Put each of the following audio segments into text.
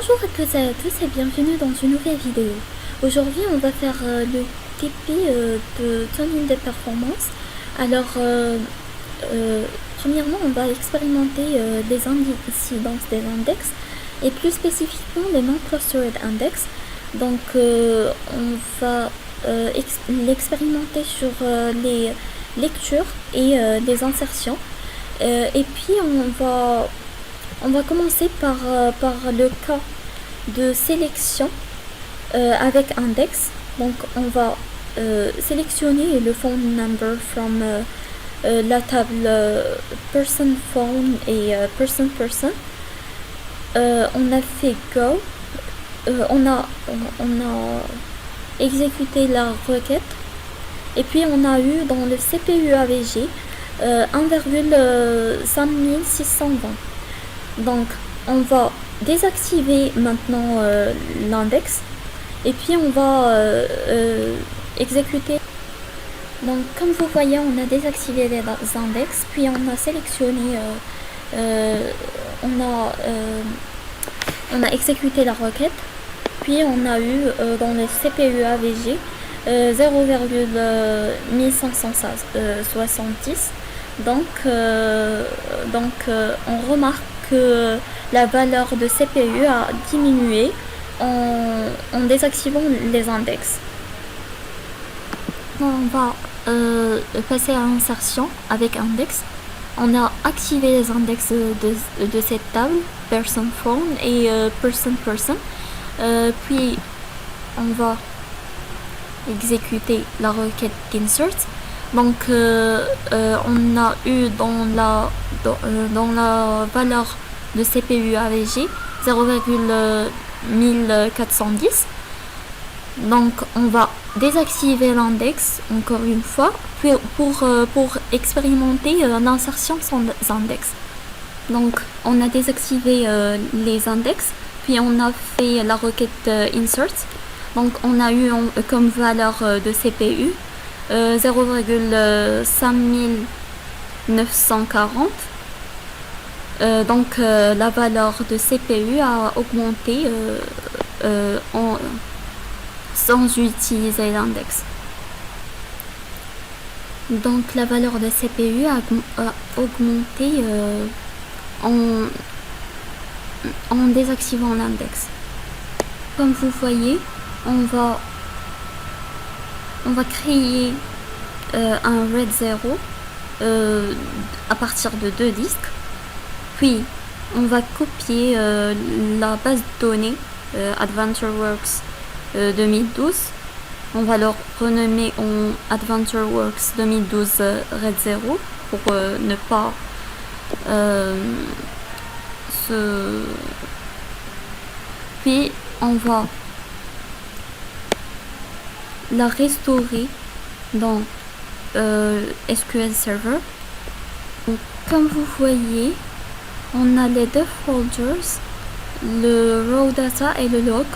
Bonjour à toutes et à tous et bienvenue dans une nouvelle vidéo. Aujourd'hui on va faire le TP de tuning des performances. Alors premièrement on va expérimenter les incidences des index et plus spécifiquement les non-clustered index. Donc on va l'expérimenter sur les lectures et les insertions. Et puis on va commencer par le cas de sélection avec index. Donc on va sélectionner le phone number from la table person phone et person. On a fait go, on a exécuté la requête et puis on a eu dans le CPU AVG 1,5620. Donc on va désactiver maintenant l'index et puis on va exécuter. Donc comme vous voyez on a désactivé les index, puis on a sélectionné on a exécuté la requête, puis on a eu dans le CPU AVG 0,1570. Donc on remarque que la valeur de CPU a diminué en désactivant les index. On va passer à l'insertion avec index. On a activé les index de cette table, person phone et person. Puis on va exécuter la requête d'insert. Donc on a eu dans la valeur de CPU AVG 0,1410. Donc on va désactiver l'index encore une fois pour expérimenter l'insertion sans index. Donc on a désactivé les index, puis on a fait la requête insert. Donc on a eu comme valeur de CPU 0,5940. Donc la valeur de CPU a augmenté sans utiliser l'index. Donc la valeur de CPU a augmenté en désactivant l'index. Comme vous voyez, on va créer un RAID 0 à partir de 2 disques. Puis on va copier la base de données AdventureWorks 2012. On va le renommer en AdventureWorks 2012 RAID 0 pour ne pas Puis on va la restaurer dans SQL Server. Donc, comme vous voyez, on a les deux folders, le raw data et le log.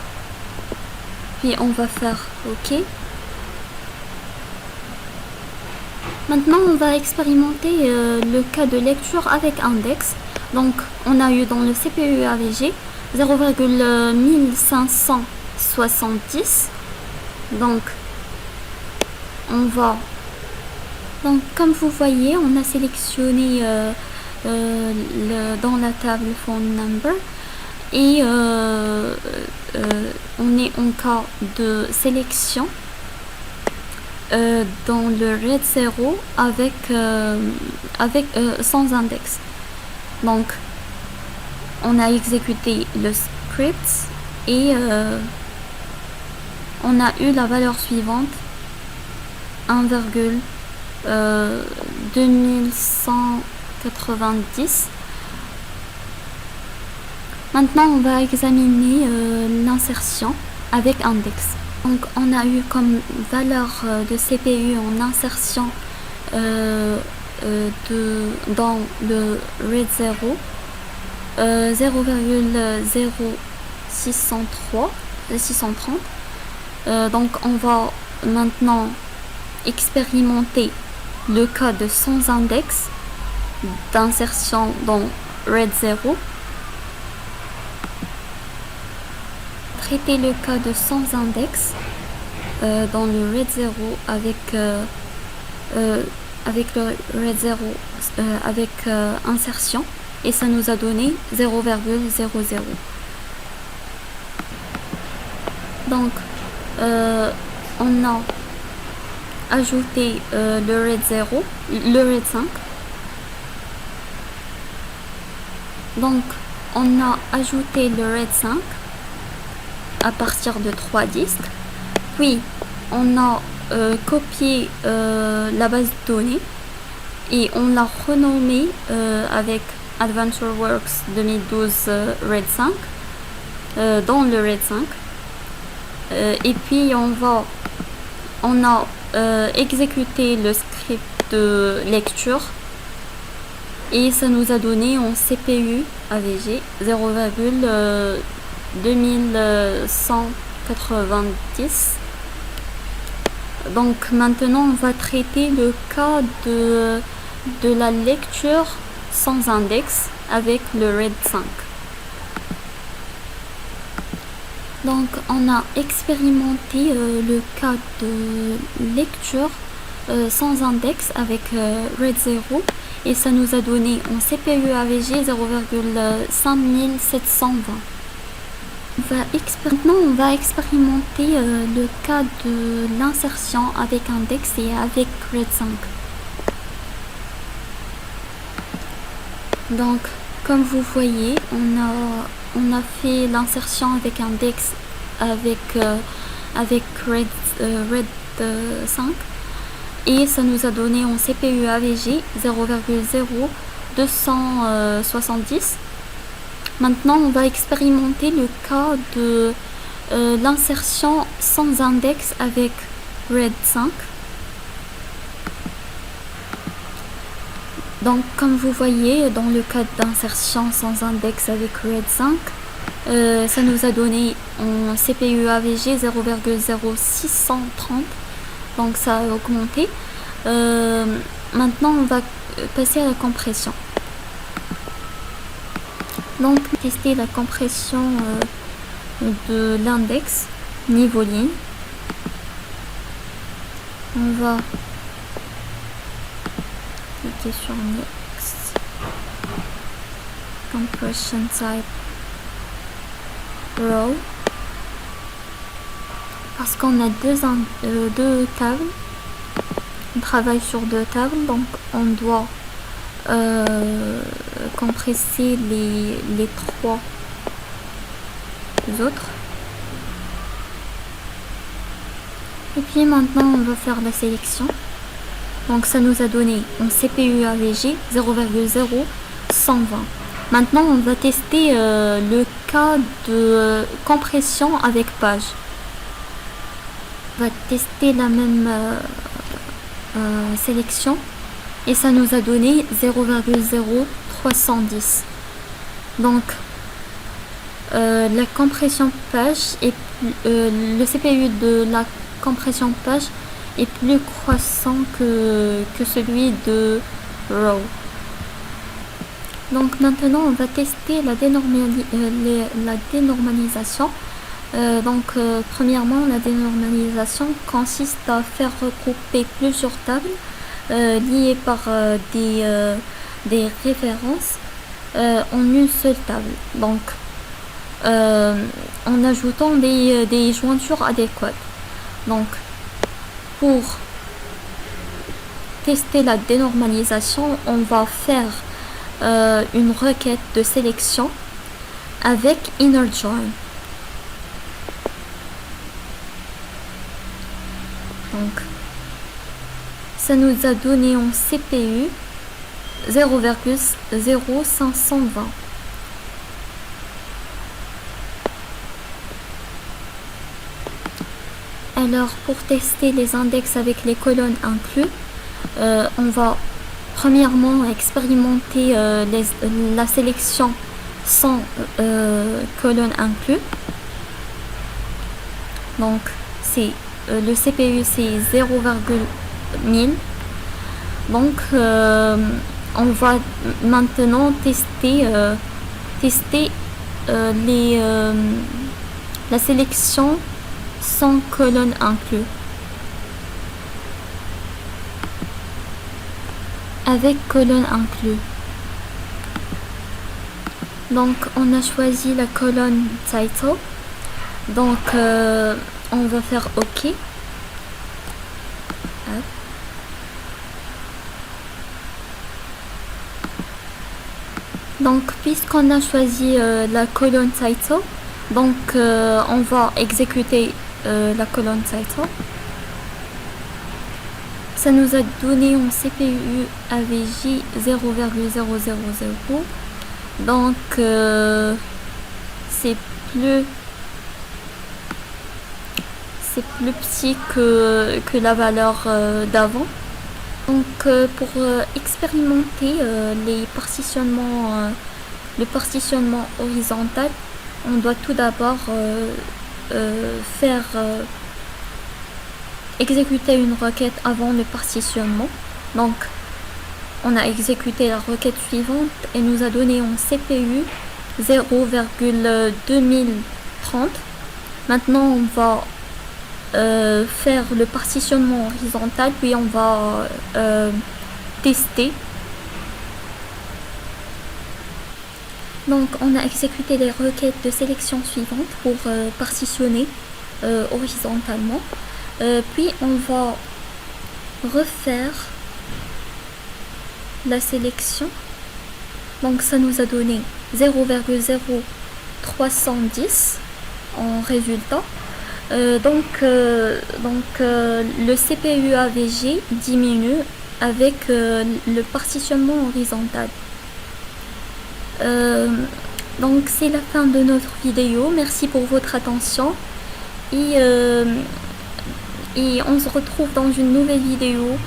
Puis on va faire OK. Maintenant on va expérimenter le cas de lecture avec index. Donc on a eu dans le CPU AVG 0,1570. Donc comme vous voyez, on a sélectionné dans la table phone number et on est en cas de sélection dans le RAID 0 sans index. Donc on a exécuté le script et on a eu la valeur suivante 1,2190. Maintenant on va examiner l'insertion avec index. Donc on a eu comme valeur de CPU en insertion dans le RAID 0 0,0630. Donc on va maintenant expérimenter le cas de sans index d'insertion dans RAID 0. traiter le cas de sans index dans le RED 0 avec le RED 0 avec insertion, et ça nous a donné 0,00. Donc on a ajouté le RED 0, le RED 5. Donc on a ajouté le RED 5 à partir de 3 disques, puis on a copié la base de données et on l'a renommée avec AdventureWorks 2012 RED 5 dans le RED 5, et puis on a exécuté le script de lecture et ça nous a donné en CPU AVG 0,2190. Donc maintenant on va traiter le cas de la lecture sans index avec le RED 5. Donc on a expérimenté le cas de lecture sans index avec RED 0 et ça nous a donné en CPU AVG 0,5720. Maintenant on va expérimenter le cas de l'insertion avec index et avec RED 5. Donc comme vous voyez, on a fait l'insertion avec index avec RED 5 et ça nous a donné en CPU AVG 0,0270. Maintenant on va expérimenter le cas de l'insertion sans index avec RED 5. Donc comme vous voyez, dans le cas d'insertion sans index avec RED 5, ça nous a donné en CPU AVG 0,0630, donc ça a augmenté. Maintenant on va passer à la compression. Donc tester la compression de l'index niveau ligne. On va cliquer sur Next, Compression Type, Row, parce qu'on a deux tables, on travaille sur deux tables, donc on doit compresser les trois autres. Et puis maintenant on va faire la sélection. Donc ça nous a donné en CPU AVG 0,0120. Maintenant on va tester le cas de compression avec page. On va tester la même sélection et ça nous a donné 0,0310. Donc la compression page et le CPU de la compression page est plus croissant que celui de row. Donc maintenant on va tester la dénormalisation. Premièrement, la dénormalisation consiste à faire regrouper plusieurs tables liées par des références en une seule table. Donc en ajoutant des jointures adéquates. Donc pour tester la dénormalisation, on va faire une requête de sélection avec inner join. Donc ça nous a donné en CPU 0,0520. Alors pour tester les index avec les colonnes inclus, on va premièrement expérimenter la sélection sans colonnes inclus. Donc c'est le CPU c'est 0,1000. Donc on va maintenant tester la sélection sans colonne inclus. Avec colonne inclus. Donc on a choisi la colonne title. Donc on va faire OK. Hop. Donc puisqu'on a choisi la colonne title, donc on va exécuter la colonne title. Ça nous a donné un CPU AVJ 0,000. Donc c'est plus petit que la valeur d'avant. Donc pour expérimenter le partitionnement horizontal, on doit tout d'abord faire exécuter une requête avant le partitionnement. Donc on a exécuté la requête suivante et nous a donné un CPU 0,2030. Maintenant on va faire le partitionnement horizontal, puis on va tester. Donc on a exécuté les requêtes de sélection suivantes pour partitionner horizontalement. Puis on va refaire la sélection. Donc ça nous a donné 0,0310 en résultat. Donc le CPU AVG diminue avec le partitionnement horizontal. Donc c'est la fin de notre vidéo. Merci pour votre attention et on se retrouve dans une nouvelle vidéo.